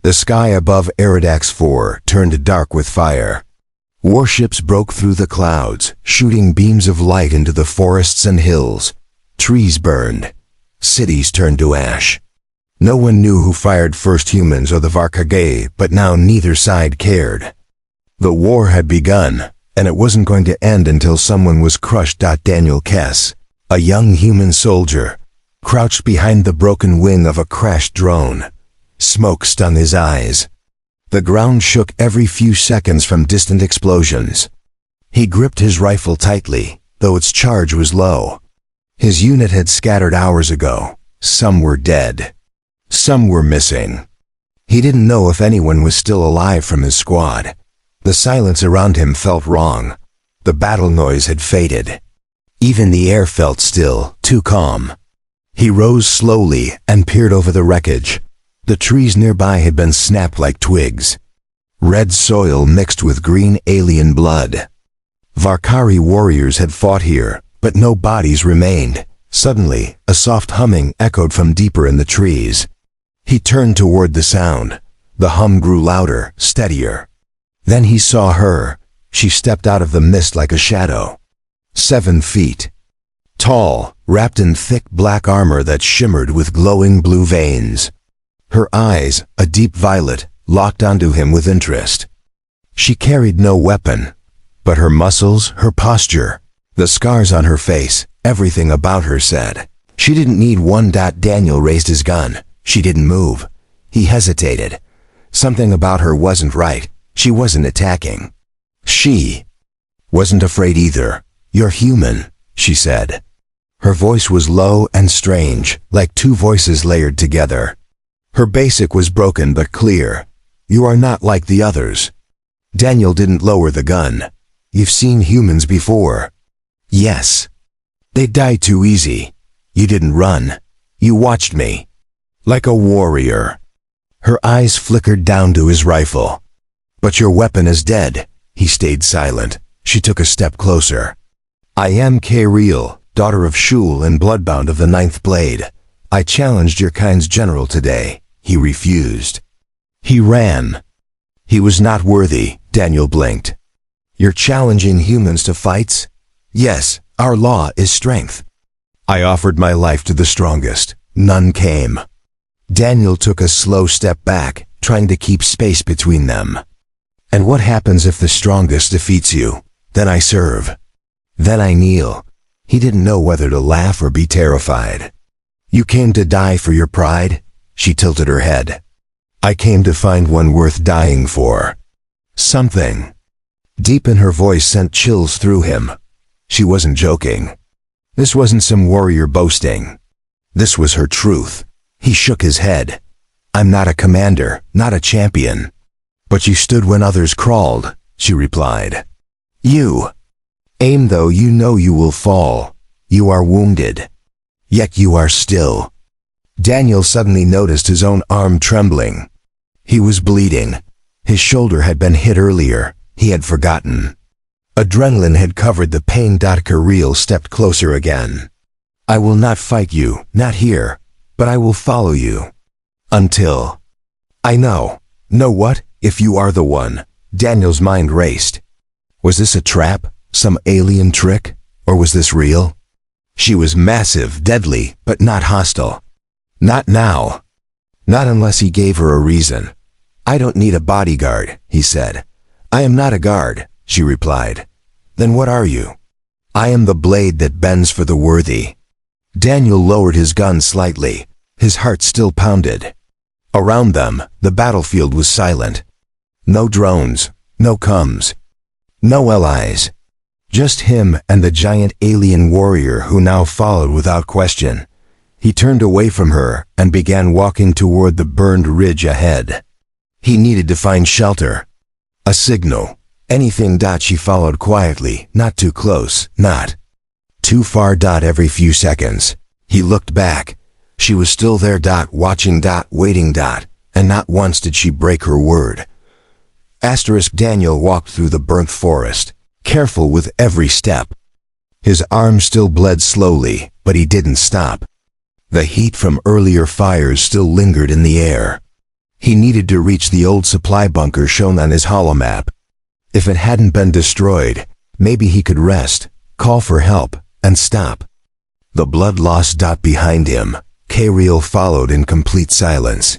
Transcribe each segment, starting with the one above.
The sky above Eridax 4 turned dark with fire. Warships broke through the clouds, shooting beams of light into the forests and hills. Trees burned. Cities turned to ash. No one knew who fired first, humans or the Varkagei, but now neither side cared. The war had begun, and it wasn't going to end until someone was crushed. Daniel Kess, a young human soldier, crouched behind the broken wing of a crashed drone. Smoke stung his eyes. The ground shook every few seconds from distant explosions. He gripped his rifle tightly, though its charge was low. His unit had scattered hours ago. Some were dead. Some were missing. He didn't know if anyone was still alive from his squad. The silence around him felt wrong. The battle noise had faded. Even the air felt still, too calm. He rose slowly and peered over the wreckage. The trees nearby had been snapped like twigs. Red soil mixed with green alien blood. Varkari warriors had fought here, but no bodies remained. Suddenly, a soft humming echoed from deeper in the trees. He turned toward the sound. The hum grew louder, steadier. Then he saw her. She stepped out of the mist like a shadow. 7 feet. Tall, wrapped in thick black armor that shimmered with glowing blue veins. Her eyes, a deep violet, locked onto him with interest. She carried no weapon, but her muscles, her posture, the scars on her face, everything about her said. She didn't need one. Daniel raised his gun. She didn't move. He hesitated. Something about her wasn't right. She wasn't attacking. She wasn't afraid either. "You're human," she said. Her voice was low and strange, like two voices layered together. Her basic was broken but clear. "You are not like the others." Daniel didn't lower the gun. "You've seen humans before." "Yes. They died too easy. You didn't run. You watched me. Like a warrior." Her eyes flickered down to his rifle. "But your weapon is dead." He stayed silent. She took a step closer. "I am K'Real, daughter of Shul and bloodbound of the 9th Blade. I challenged your kind's general today." He refused. He ran. He was not worthy. Daniel blinked. "You're challenging humans to fights?" "Yes, our law is strength." "I offered my life to the strongest. None came." Daniel took a slow step back, trying to keep space between them. "And what happens if the strongest defeats you?" "Then I serve. Then I kneel." He didn't know whether to laugh or be terrified. "You came to die for your pride?" She tilted her head. "I came to find one worth dying for." Something deep in her voice sent chills through him. She wasn't joking. This wasn't some warrior boasting. This was her truth. He shook his head. "I'm not a commander, not a champion." "But you stood when others crawled," she replied. "You aim though you know you will fall. You are wounded. Yet you are still." Daniel suddenly noticed his own arm trembling. He was bleeding. His shoulder had been hit earlier. He had forgotten. Adrenaline had covered the pain. K'Real stepped closer again. "I will not fight you, not here, but I will follow you. Until I know." "Know what? If you are the one." Daniel's mind raced. Was this a trap? Some alien trick? Or was this real? She was massive, deadly, but not hostile. Not now. Not unless he gave her a reason. "I don't need a bodyguard," he said. "I am not a guard," she replied. "Then what are you?" "I am the blade that bends for the worthy." Daniel lowered his gun slightly. His heart still pounded. Around them, the battlefield was silent. No drones, no comms, no allies. Just him and the giant alien warrior who now followed without question. He turned away from her and began walking toward the burned ridge ahead. He needed to find shelter. A signal. Anything. She followed quietly, not too close, not too far. Every few seconds. He looked back. She was still there. Watching. Waiting. And not once did she break her word. Daniel walked through the burnt forest, careful with every step. His arm still bled slowly, but he didn't stop. The heat from earlier fires still lingered in the air. He needed to reach the old supply bunker shown on his holomap. If it hadn't been destroyed, maybe he could rest, call for help, and stop. The blood-lost dot behind him, Kariel followed in complete silence.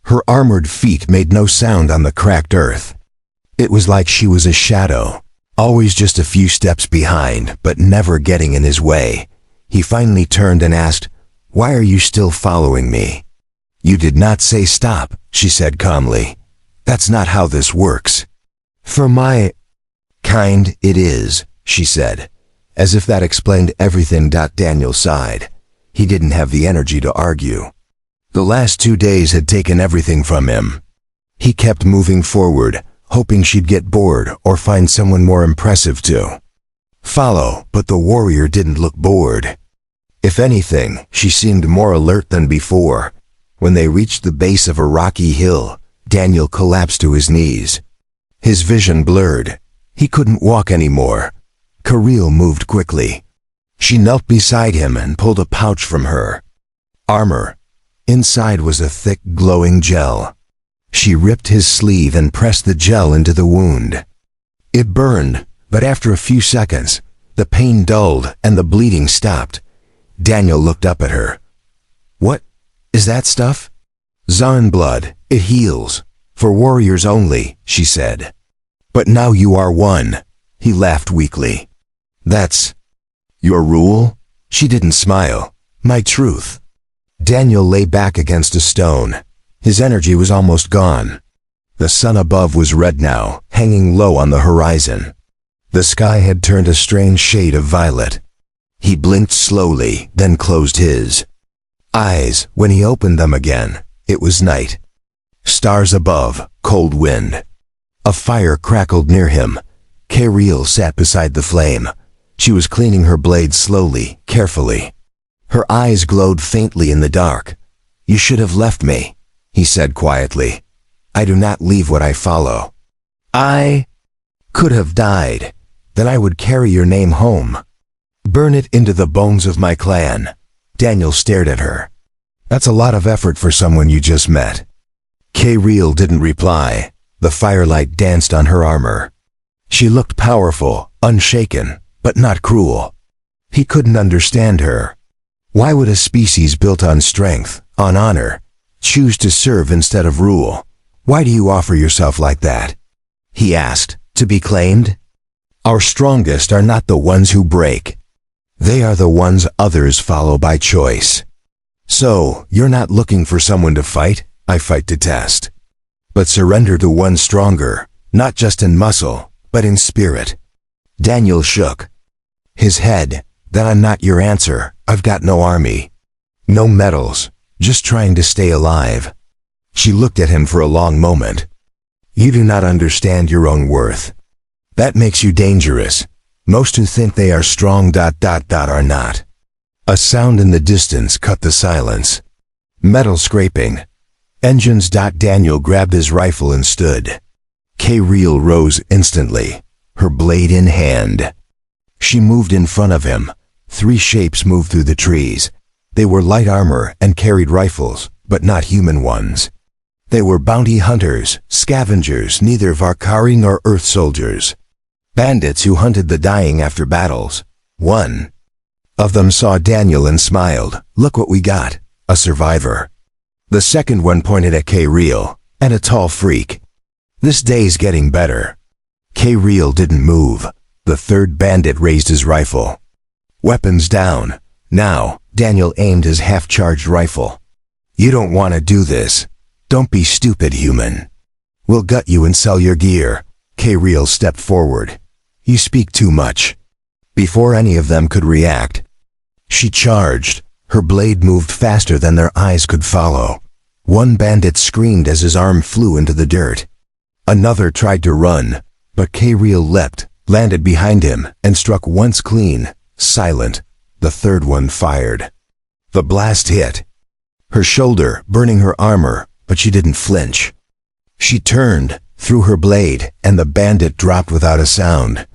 Her armored feet made no sound on the cracked earth. It was like she was a shadow, always just a few steps behind, but never getting in his way. He finally turned and asked, "Why are you still following me?" "You did not say stop," she said calmly. "That's not how this works." "For my kind, it is," she said, as if that explained everything. Daniel sighed. He didn't have the energy to argue. The last 2 days had taken everything from him. He kept moving forward, hoping she'd get bored or find someone more impressive to follow, but the warrior didn't look bored. If anything, she seemed more alert than before. When they reached the base of a rocky hill, Daniel collapsed to his knees. His vision blurred. He couldn't walk anymore. Kariel moved quickly. She knelt beside him and pulled a pouch from her. Armor. Inside was a thick, glowing gel. She ripped his sleeve and pressed the gel into the wound. It burned, but after a few seconds, the pain dulled and the bleeding stopped. Daniel looked up at her. "What is that stuff?" "Zon blood. It heals. For warriors only," she said. "But now you are one." He laughed weakly. "That's your rule?" She didn't smile. "My truth." Daniel lay back against a stone. His energy was almost gone. The sun above was red now, hanging low on the horizon. The sky had turned a strange shade of violet. He blinked slowly, then closed his eyes. When he opened them again, it was night. Stars above, cold wind. A fire crackled near him. Kariel sat beside the flame. She was cleaning her blade slowly, carefully. Her eyes glowed faintly in the dark. "You should have left me," he said quietly. "I do not leave what I follow." "I could have died. Then I would carry your name home. Burn it into the bones of my clan." Daniel stared at her. "That's a lot of effort for someone you just met." Kariel didn't reply. The firelight danced on her armor. She looked powerful, unshaken, but not cruel. He couldn't understand her. Why would a species built on strength, on honor, choose to serve instead of rule? "Why do you offer yourself like that?" he asked. "To be claimed?" "Our strongest are not the ones who break. They are the ones others follow by choice." "So, you're not looking for someone to fight?" "I fight to test. But surrender to one stronger, not just in muscle, but in spirit." Daniel shook his head. "Then I'm not your answer. I've got no army. No medals. Just trying to stay alive." She looked at him for a long moment. "You do not understand your own worth. That makes you dangerous. Most who think they are strong ... are not." A sound in the distance cut the silence. Metal scraping. Engines. Daniel grabbed his rifle and stood. Kariel rose instantly, her blade in hand. She moved in front of him. 3 shapes moved through the trees. They were light armor and carried rifles, but not human ones. They were bounty hunters, scavengers, neither Varkari nor Earth soldiers. Bandits who hunted the dying after battles. One of them saw Daniel and smiled. "Look what we got, a survivor." The second one pointed at Kariel, and a tall freak. "This day's getting better." Kariel didn't move. The third bandit raised his rifle. Weapons down. Now, Daniel aimed his half-charged rifle. "You don't want to do this. Don't be stupid, human. We'll gut you and sell your gear." Kariel stepped forward. "You speak too much." Before any of them could react, she charged. Her blade moved faster than their eyes could follow. One bandit screamed as his arm flew into the dirt. Another tried to run, but Kariel leapt, landed behind him, and struck once clean, silent. The third one fired. The blast hit her shoulder, burning her armor, but she didn't flinch. She turned, threw her blade, and the bandit dropped without a sound.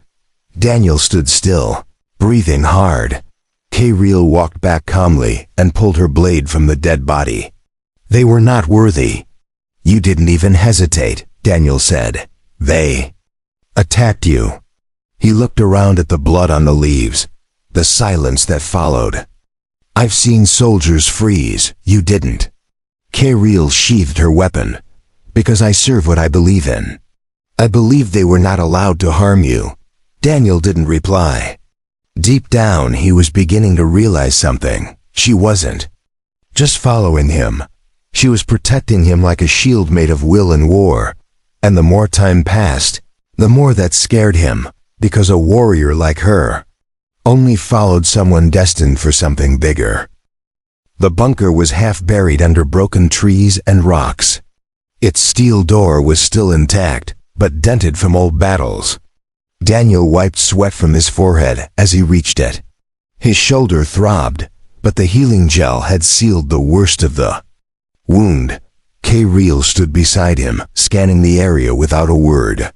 Daniel stood still, breathing hard. Kariel walked back calmly and pulled her blade from the dead body. They were not worthy. You didn't even hesitate, Daniel said. They attacked you. He looked around at the blood on the leaves, the silence that followed. I've seen soldiers freeze, you didn't. K-Reel sheathed her weapon. Because I serve what I believe in. I believe they were not allowed to harm you. Daniel didn't reply. Deep down, he was beginning to realize something. She wasn't just following him. She was protecting him like a shield made of will and war. And the more time passed, the more that scared him, because a warrior like her only followed someone destined for something bigger. The bunker was half buried under broken trees and rocks. Its steel door was still intact, but dented from old battles. Daniel wiped sweat from his forehead as he reached it. His shoulder throbbed, but the healing gel had sealed the worst of the wound. K-Reel stood beside him, scanning the area without a word.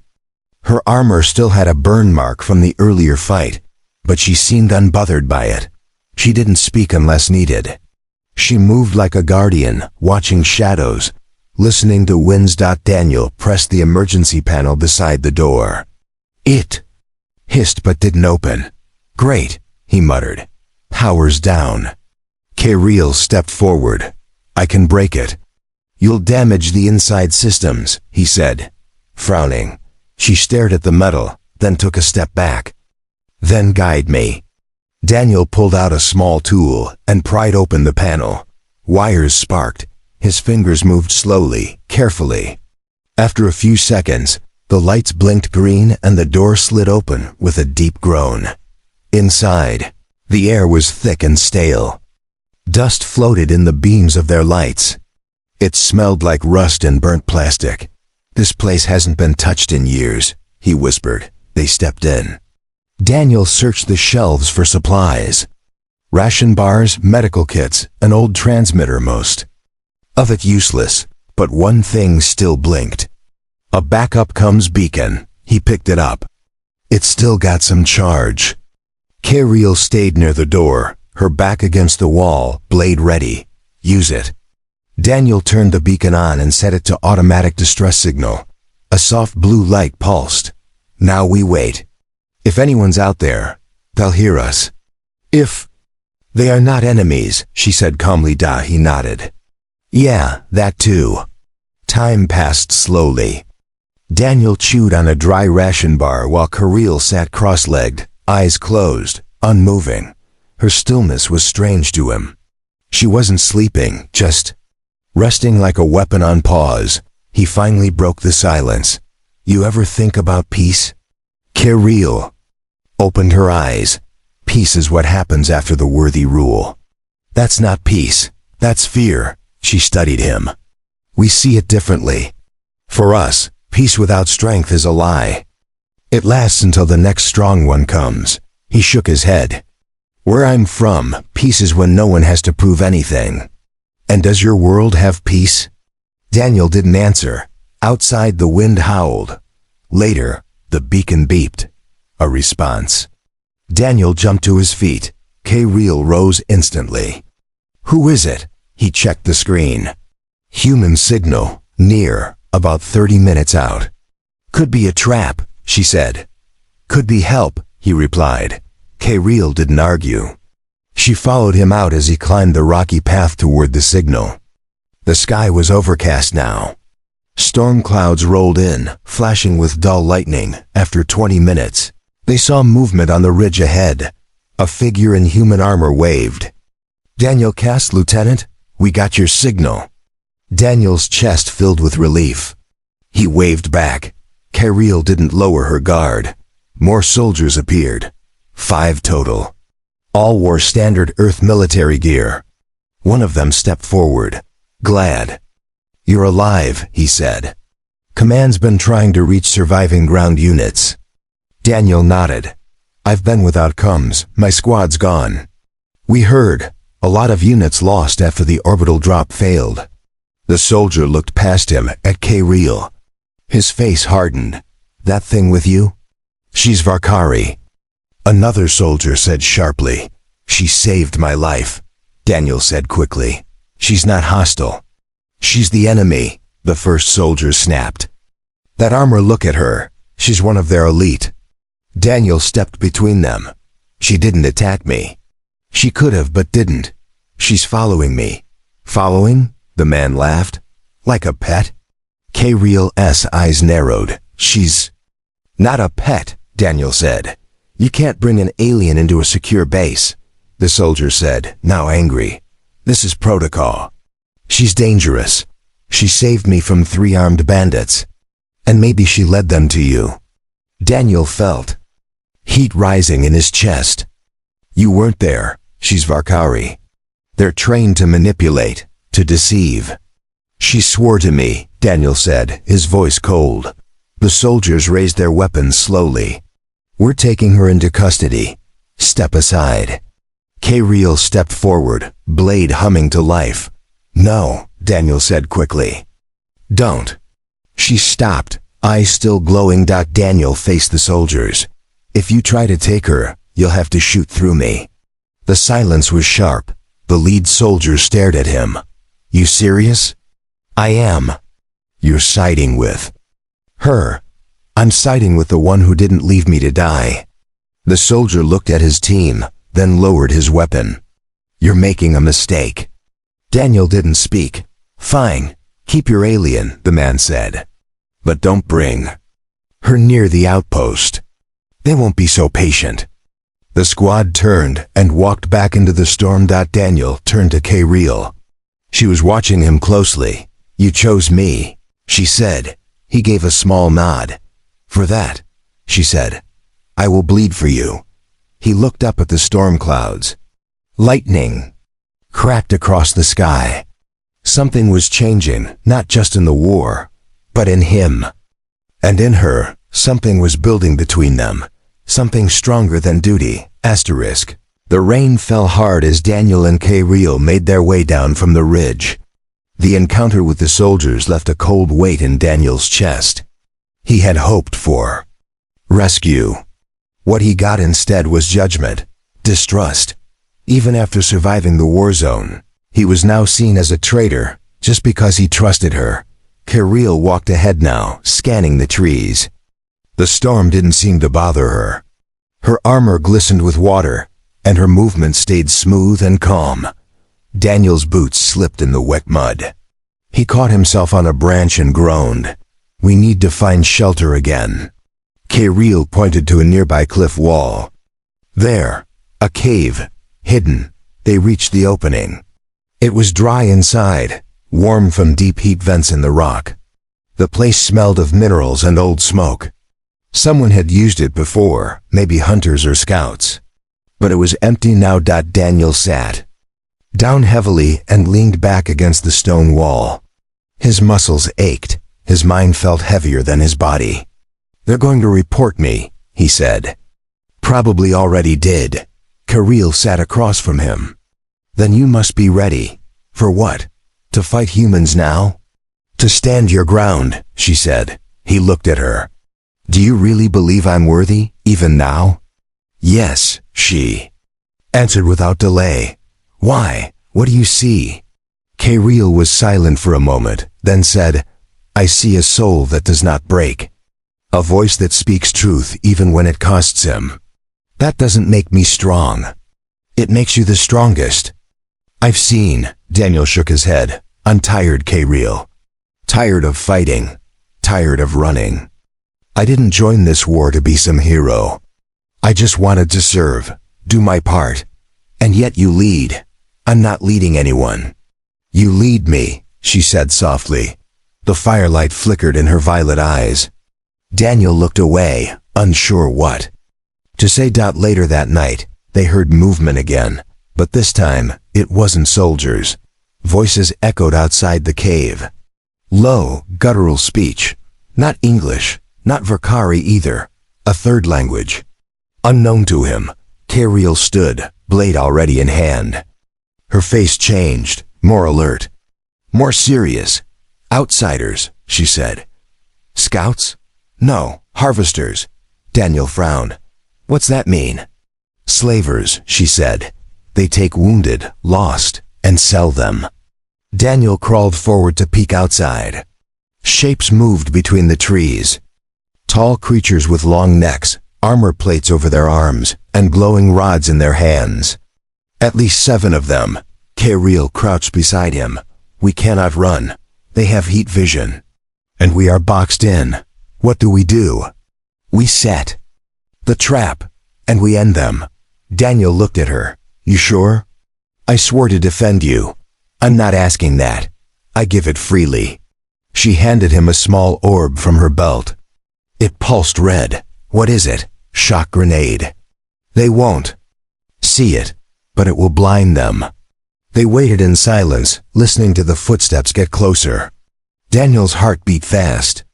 Her armor still had a burn mark from the earlier fight, but she seemed unbothered by it. She didn't speak unless needed. She moved like a guardian, watching shadows, listening to winds. Daniel pressed the emergency panel beside the door. It hissed but didn't open. Great, he muttered. Power's down. K-Reel stepped forward. I can break it. You'll damage the inside systems, he said. Frowning, she stared at the metal, then took a step back. Then guide me. Daniel pulled out a small tool and pried open the panel. Wires sparked. His fingers moved slowly, carefully. After a few seconds, the lights blinked green and the door slid open with a deep groan. Inside, the air was thick and stale. Dust floated in the beams of their lights. It smelled like rust and burnt plastic. This place hasn't been touched in years, he whispered. They stepped in. Daniel searched the shelves for supplies. Ration bars, medical kits, an old transmitter, most of it useless, but one thing still blinked. A backup comms beacon. He picked it up. It still got some charge. K-Reel stayed near the door, her back against the wall, blade ready. Use it. Daniel turned the beacon on and set it to automatic distress signal. A soft blue light pulsed. Now we wait. If anyone's out there, they'll hear us. If they are not enemies, she said calmly. He nodded. Yeah, that too. Time passed slowly. Daniel chewed on a dry ration bar while K-Reel sat cross-legged, eyes closed, unmoving. Her stillness was strange to him. She wasn't sleeping, just resting like a weapon on pause. He finally broke the silence. You ever think about peace? K-Reel opened her eyes. Peace is what happens after the worthy rule. That's not peace. That's fear. She studied him. We see it differently. For us, peace without strength is a lie. It lasts until the next strong one comes. He shook his head. Where I'm from, peace is when no one has to prove anything. And does your world have peace? Daniel didn't answer. Outside, the wind howled. Later, the beacon beeped. A response. Daniel jumped to his feet. K-Reel rose instantly. Who is it? He checked the screen. Human signal, near, about 30 minutes out. Could be a trap, she said. Could be help, he replied. K-Reel didn't argue. She followed him out as he climbed the rocky path toward the signal. The sky was overcast now. Storm clouds rolled in, flashing with dull lightning. After 20 minutes, they saw movement on the ridge ahead. A figure in human armor waved. Daniel cast, Lieutenant, we got your signal. Daniel's chest filled with relief. He waved back. K-Reel didn't lower her guard. More soldiers appeared. 5 total. All wore standard Earth military gear. One of them stepped forward. Glad. You're alive, he said. Command's been trying to reach surviving ground units. Daniel nodded. I've been without comms. My squad's gone. We heard. A lot of units lost after the orbital drop failed. The soldier looked past him at K-Reel. His face hardened. That thing with you? She's Vakari. Another soldier said sharply. She saved my life. Daniel said quickly. She's not hostile. She's the enemy. The first soldier snapped. That armor, look at her. She's one of their elite. Daniel stepped between them. She didn't attack me. She could have, but didn't. She's following me. Following? The man laughed. Like a pet? K-Real's eyes narrowed. She's not a pet, Daniel said. You can't bring an alien into a secure base. The soldier said, now angry. This is protocol. She's dangerous. She saved me from 3 armed bandits. And maybe she led them to you. Daniel felt heat rising in his chest. You weren't there. She's Valkyrie. They're trained to manipulate, to deceive. She swore to me, Daniel said, his voice cold. The soldiers raised their weapons slowly. We're taking her into custody. Step aside. K-Real stepped forward, blade humming to life. No, Daniel said quickly. Don't. She stopped, eyes still glowing. Daniel faced the soldiers. If you try to take her, you'll have to shoot through me. The silence was sharp. The lead soldier stared at him. You serious? I am. You're siding with her. I'm siding with the one who didn't leave me to die. The soldier looked at his team, then lowered his weapon. You're making a mistake. Daniel didn't speak. Fine, keep your alien, the man said. But don't bring her near the outpost. They won't be so patient. The squad turned and walked back into the storm. Daniel turned to K-Real. She was watching him closely. You chose me, she said. He gave a small nod. For that, she said, I will bleed for you. He looked up at the storm clouds. Lightning cracked across the sky. Something was changing, not just in the war, but in him. And in her, something was building between them. Something stronger than duty. Asterisk. The rain fell hard as Daniel and K-Real made their way down from the ridge. The encounter with the soldiers left a cold weight in Daniel's chest. He had hoped for rescue. What he got instead was judgment, distrust. Even after surviving the war zone, he was now seen as a traitor, just because he trusted her. K-Real walked ahead now, scanning the trees. The storm didn't seem to bother her. Her armor glistened with water, and her movement stayed smooth and calm. Daniel's boots slipped in the wet mud. He caught himself on a branch and groaned. We need to find shelter again. K-Real pointed to a nearby cliff wall. There, a cave, hidden. They reached the opening. It was dry inside, warm from deep heat vents in the rock. The place smelled of minerals and old smoke. Someone had used it before, maybe hunters or scouts. But it was empty now. Daniel sat down heavily and leaned back against the stone wall. His muscles ached. His mind felt heavier than his body. They're going to report me, he said. Probably already did. K-Real sat across from him. Then you must be ready. For what? To fight humans now? To stand your ground, she said. He looked at her. Do you really believe I'm worthy, even now? Yes, she answered without delay. Why? What do you see? K-Real was silent for a moment, then said, I see a soul that does not break. A voice that speaks truth even when it costs him. That doesn't make me strong. It makes you the strongest. I've seen, Daniel shook his head. I'm tired, K-Real. Tired of fighting. Tired of running. I didn't join this war to be some hero. I just wanted to serve, do my part. And yet you lead. I'm not leading anyone. You lead me, she said softly. The firelight flickered in her violet eyes. Daniel looked away, unsure what to say. Later that night, they heard movement again, but this time, it wasn't soldiers. Voices echoed outside the cave. Low, guttural speech. Not English, not Valkyrie either. A third language. Unknown to him, K-Real stood, blade already in hand. Her face changed, more alert, more serious. Outsiders, she said. Scouts? No, harvesters. Daniel frowned. What's that mean? Slavers, she said. They take wounded, lost, and sell them. Daniel crawled forward to peek outside. Shapes moved between the trees. Tall creatures with long necks, armor plates over their arms, and glowing rods in their hands. At least 7 of them. Kiriel crouched beside him. We cannot run. They have heat vision. And we are boxed in. What do? We set the trap, and we end them. Daniel looked at her. You sure? I swore to defend you. I'm not asking that. I give it freely. She handed him a small orb from her belt. It pulsed red. What is it? Shock grenade. They won't see it, but it will blind them. They waited in silence, listening to the footsteps get closer. Daniel's heart beat fast.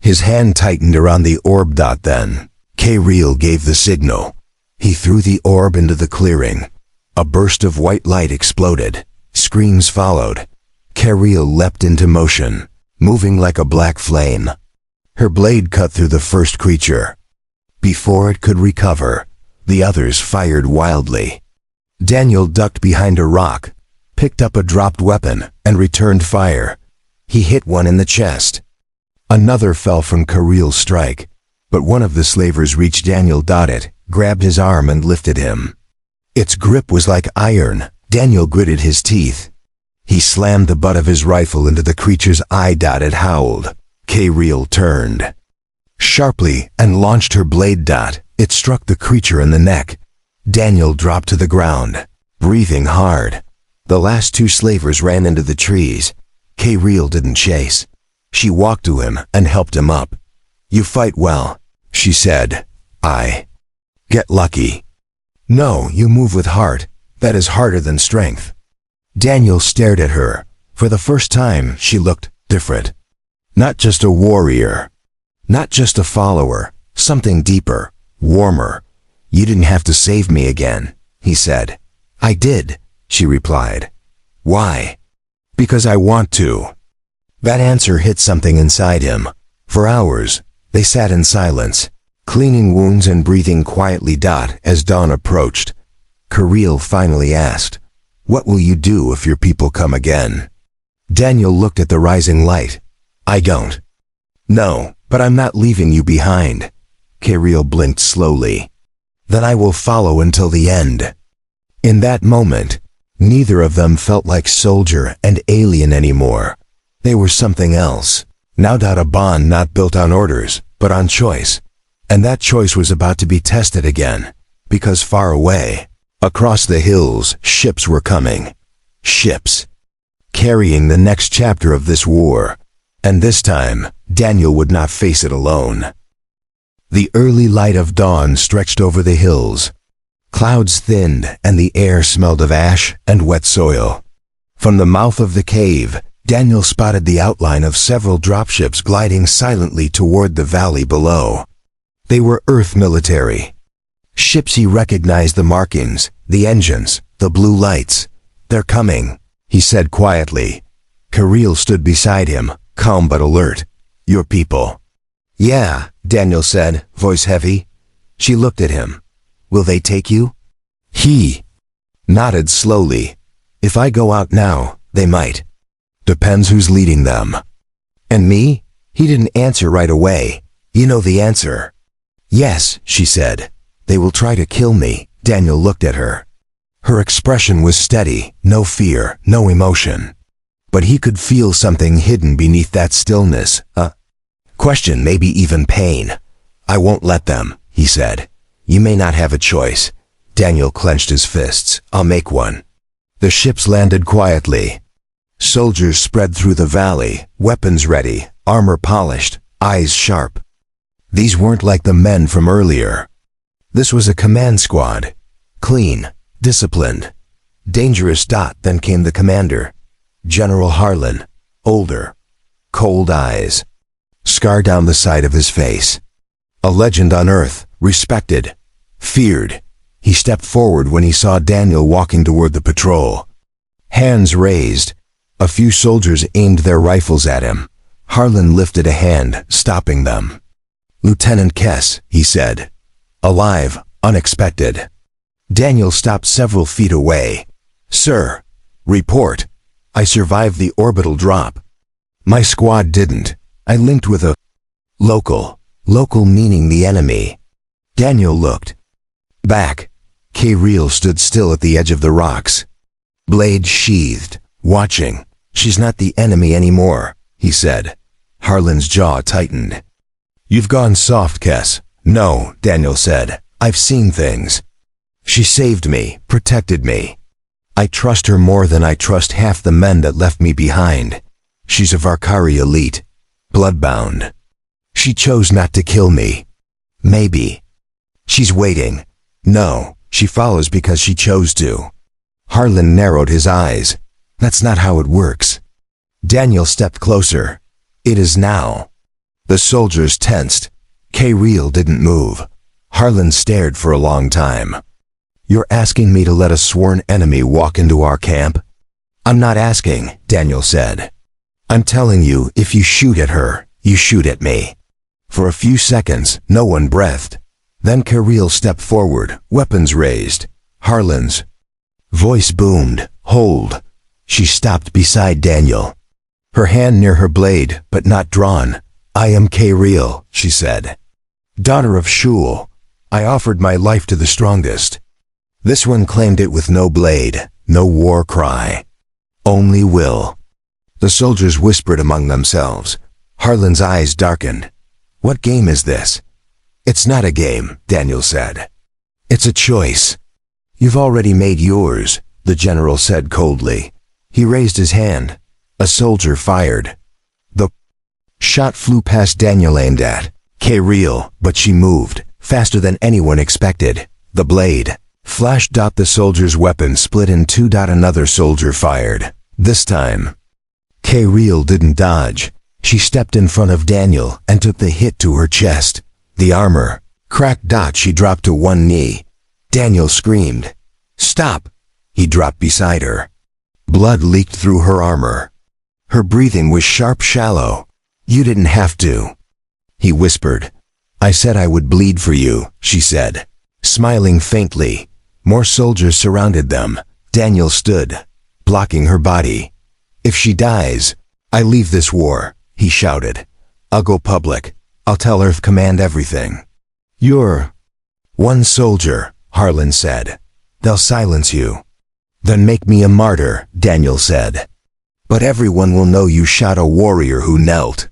His hand tightened around the orb. Then Kiriel gave the signal. He threw the orb into the clearing. A burst of white light exploded. Screams followed. Kiriel leapt into motion, moving like a black flame. Her blade cut through the first creature. Before it could recover, the others fired wildly. Daniel ducked behind a rock, picked up a dropped weapon, and returned fire. He hit one in the chest. Another fell from Kiriel's strike, but one of the slavers reached Daniel. It grabbed his arm and lifted him. Its grip was like iron. Daniel gritted his teeth. He slammed the butt of his rifle into the creature's eye. It howled. Kiriel turned sharply and launched her blade. It struck the creature in the neck. Daniel dropped to the ground, breathing hard. The last 2 slavers ran into the trees. Kiriel didn't chase. She walked to him and helped him up. You fight well, she said. I get lucky. No, you move with heart. That is harder than strength. Daniel stared at her. For the first time, she looked different. Not just a warrior. Not just a follower. Something deeper, warmer. You didn't have to save me again, he said. I did, she replied. Why? Because I want to. That answer hit something inside him. For hours, they sat in silence, cleaning wounds and breathing quietly. As dawn approached, Kiriel finally asked, What will you do if your people come again? Daniel looked at the rising light. I don't know, but I'm not leaving you behind. Kiriel blinked slowly. Then I will follow until the end. In that moment, neither of them felt like soldier and alien anymore. They were something else. Now a bond not built on orders, but on choice. And that choice was about to be tested again, because far away, across the hills, ships were coming. Ships. Carrying the next chapter of this war. And this time, Daniel would not face it alone. The early light of dawn stretched over the hills. Clouds thinned and the air smelled of ash and wet soil. From the mouth of the cave, Daniel spotted the outline of several dropships gliding silently toward the valley below. They were Earth military. Ships. He recognized the markings, the engines, the blue lights. They're coming, he said quietly. Kiriel stood beside him, calm but alert. Your people. Yeah, Daniel said, voice heavy. She looked at him. Will they take you? He nodded slowly. If I go out now, they might. Depends who's leading them. And me? He didn't answer right away. You know the answer. Yes, she said. They will try to kill me. Daniel looked at her. Her expression was steady, no fear, no emotion. But he could feel something hidden beneath that stillness, a question, maybe even pain. I won't let them, he said. You may not have a choice. Daniel clenched his fists. I'll make one. The ships landed quietly. Soldiers spread through the valley, weapons ready, armor polished, eyes sharp. These weren't like the men from earlier. This was a command squad. Clean, disciplined, dangerous. Then came the commander. General Harlan, older, cold eyes, scar down the side of his face. A legend on Earth, respected, feared. He stepped forward when he saw Daniel walking toward the patrol. Hands raised. A few soldiers aimed their rifles at him. Harlan lifted a hand, stopping them. Lieutenant Kess, he said. Alive, unexpected. Daniel stopped several feet away. Sir, report. I survived the orbital drop. My squad didn't. I linked with a local. Local meaning the enemy. Daniel looked back. K-Reel stood still at the edge of the rocks. Blade sheathed, watching. She's not the enemy anymore, he said. Harlan's jaw tightened. You've gone soft, Kess. No, Daniel said. I've seen things. She saved me, protected me. I trust her more than I trust half the men that left me behind. She's a Varkari elite. Bloodbound. She chose not to kill me. Maybe. She's waiting. No, she follows because she chose to. Harlan narrowed his eyes. That's not how it works. Daniel stepped closer. It is now. The soldiers tensed. K-Reel didn't move. Harlan stared for a long time. You're asking me to let a sworn enemy walk into our camp? I'm not asking, Daniel said. I'm telling you, if you shoot at her, you shoot at me. For a few seconds, no one breathed. Then K-Reel stepped forward, weapons raised. Harlan's voice boomed. Hold. She stopped beside Daniel. Her hand near her blade, but not drawn. I am K-Reel, she said. Daughter of Shul. I offered my life to the strongest. This one claimed it with no blade, no war cry. Only will. The soldiers whispered among themselves. Harlan's eyes darkened. What game is this? It's not a game, Daniel said. It's a choice. You've already made yours, the general said coldly. He raised his hand. A soldier fired. The shot flew past Daniel, aimed at K-Reel, but she moved, faster than anyone expected. The blade flashed. The soldier's weapon split in two. Another soldier fired. This time, K-Reel didn't dodge. She stepped in front of Daniel and took the hit to her chest. The armor cracked. She dropped to one knee. Daniel screamed. Stop! He dropped beside her. Blood leaked through her armor. Her breathing was sharp, shallow. You didn't have to. He whispered. I said I would bleed for you, she said, smiling faintly. More soldiers surrounded them. Daniel stood, blocking her body. If she dies, I leave this war, he shouted. I'll go public. I'll tell Earth Command everything. You're one soldier, Harlan said. They'll silence you. Then make me a martyr, Daniel said. But everyone will know you shot a warrior who knelt.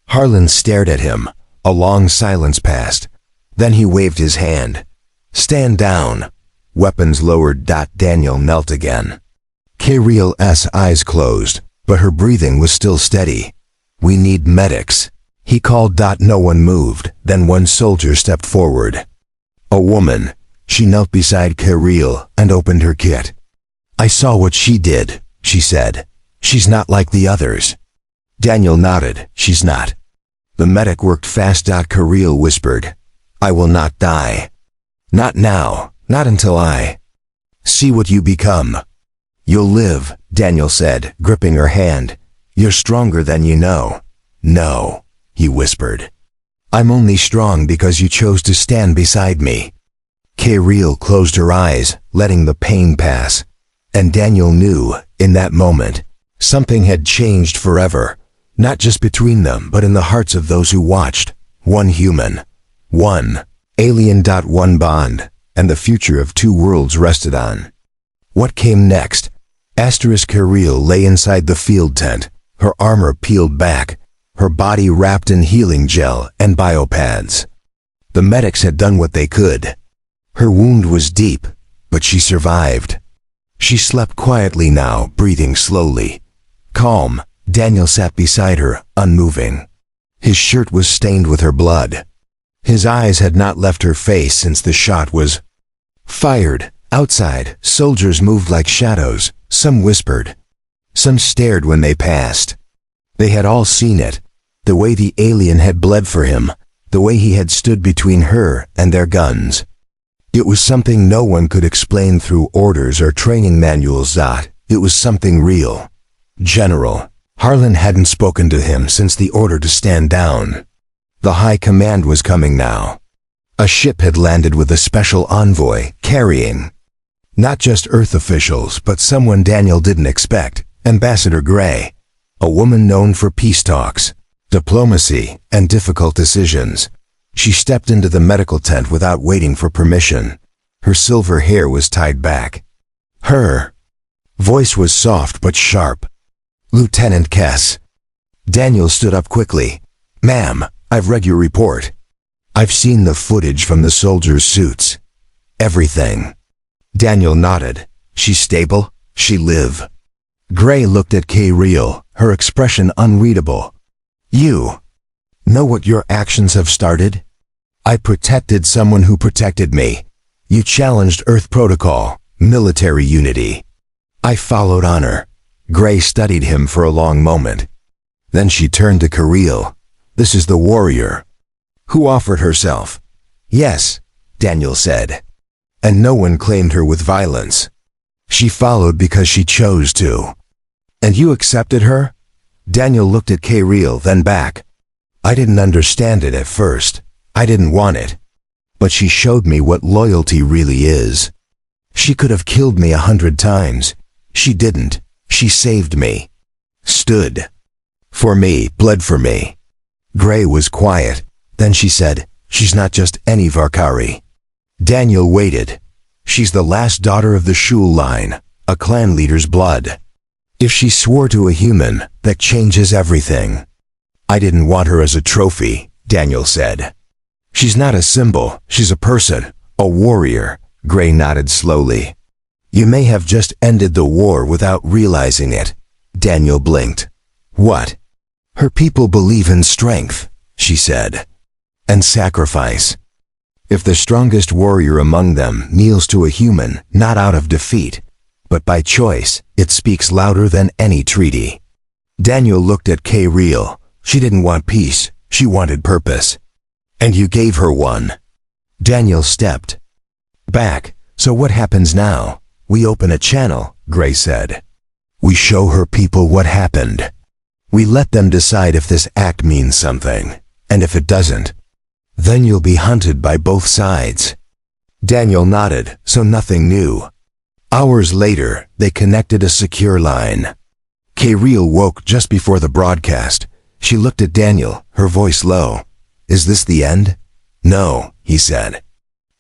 Harlan stared at him. A long silence passed. Then he waved his hand. Stand down. Weapons lowered. Daniel knelt again. K-Reel's eyes closed, but her breathing was still steady. We need medics. He called. No one moved. Then one soldier stepped forward. A woman. She knelt beside K-Reel and opened her kit. I saw what she did, she said. She's not like the others. Daniel nodded. She's not. The medic worked fast. K-Reel whispered. I will not die. Not now. Not until I see what you become. You'll live, Daniel said, gripping her hand. You're stronger than you know. No, he whispered. I'm only strong because you chose to stand beside me. K-Reel closed her eyes, letting the pain pass. And Daniel knew, in that moment, something had changed forever. Not just between them, but in the hearts of those who watched. One human. One alien. One bond. And the future of two worlds rested on. What came next? K-Reel lay inside the field tent, her armor peeled back, her body wrapped in healing gel and biopads. The medics had done what they could. Her wound was deep, but she survived. She slept quietly now, breathing slowly. Calm, Daniel sat beside her, unmoving. His shirt was stained with her blood. His eyes had not left her face since the shot was fired. Outside, soldiers moved like shadows. Some whispered. Some stared when they passed. They had all seen it. The way the alien had bled for him. The way he had stood between her and their guns. It was something no one could explain through orders or training manuals. It was something real. General. Harlan hadn't spoken to him since the order to stand down. The high command was coming now. A ship had landed with a special envoy, carrying not just Earth officials, but someone Daniel didn't expect, Ambassador Gray. A woman known for peace talks, diplomacy, and difficult decisions. She stepped into the medical tent without waiting for permission. Her silver hair was tied back. Her voice was soft but sharp. "Lieutenant Kess." Daniel stood up quickly. "Ma'am, I've read your report. I've seen the footage from the soldiers' suits. Everything." Daniel nodded. "She's stable? She live?" Gray looked at K-Real, her expression unreadable. "You know what your actions have started? I protected someone who protected me. You challenged Earth protocol, military unity. I followed honor." Gray studied him for a long moment. Then she turned to K-Real. "This is the warrior who offered herself." "Yes," Daniel said. "And no one claimed her with violence. She followed because she chose to." "And you accepted her?" Daniel looked at K-Real, then back. "I didn't understand it at first. I didn't want it. But she showed me what loyalty really is. She could have killed me 100 times. She didn't. She saved me. Stood for me, bled for me." Gray was quiet. Then she said, "She's not just any Varkari." Daniel waited. "She's the last daughter of the Shul line, a clan leader's blood. If she swore to a human, that changes everything." "I didn't want her as a trophy," Daniel said. "She's not a symbol, she's a person, a warrior." Gray nodded slowly. "You may have just ended the war without realizing it." Daniel blinked. "What?" "Her people believe in strength," she said, "and sacrifice. If the strongest warrior among them kneels to a human, not out of defeat, but by choice, it speaks louder than any treaty." Daniel looked at K-Real. "She didn't want peace, she wanted purpose. And you gave her one." Daniel stepped back. "So what happens now?" "We open a channel," Gray said. "We show her people what happened. We let them decide if this act means something, and if it doesn't, then you'll be hunted by both sides." Daniel nodded, so nothing new. Hours later, they connected a secure line. K-Real woke just before the broadcast. She looked at Daniel, her voice low. "Is this the end?" "No," he said.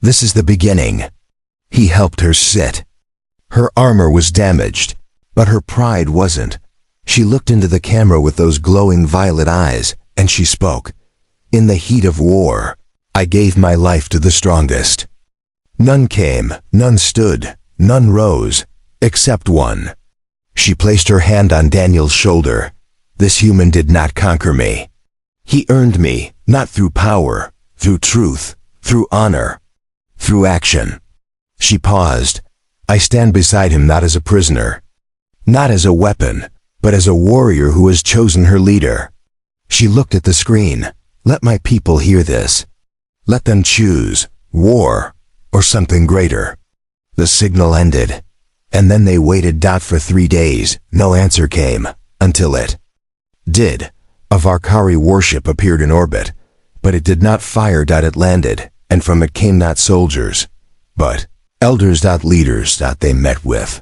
"This is the beginning." He helped her sit. Her armor was damaged, but her pride wasn't. She looked into the camera with those glowing violet eyes, and she spoke. "In the heat of war, I gave my life to the strongest. None came, none stood, none rose, except one." She placed her hand on Daniel's shoulder. "This human did not conquer me. He earned me, not through power, through truth, through honor, through action." She paused. "I stand beside him not as a prisoner, not as a weapon, but as a warrior who has chosen her leader." She looked at the screen. "Let my people hear this. Let them choose war or something greater." The signal ended, and then they waited for 3 days. No answer came, until it did. A Varkari warship appeared in orbit, but it did not fire. It landed, and from it came not soldiers, but elders. Leaders. They met with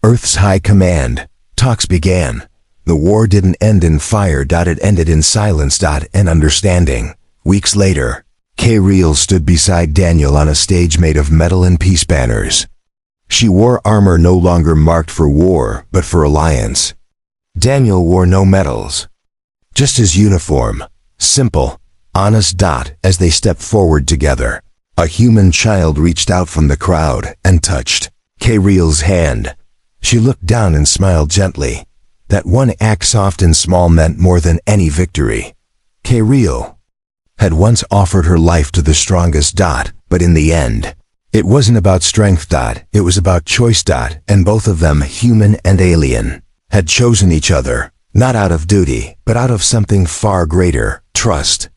Earth's high command. Talks began. The war didn't end in fire. It ended in silence. And understanding. Weeks later, K-Real stood beside Daniel on a stage made of metal and peace banners. She wore armor no longer marked for war, but for alliance. Daniel wore no medals, just his uniform, simple, honest. As they stepped forward together, a human child reached out from the crowd and touched K-Real's hand. She looked down and smiled gently. That one act, soft and small, meant more than any victory. K-Real had once offered her life to the strongest. But in the end, it wasn't about strength. It was about choice. And both of them, human and alien, had chosen each other, not out of duty, but out of something far greater: trust.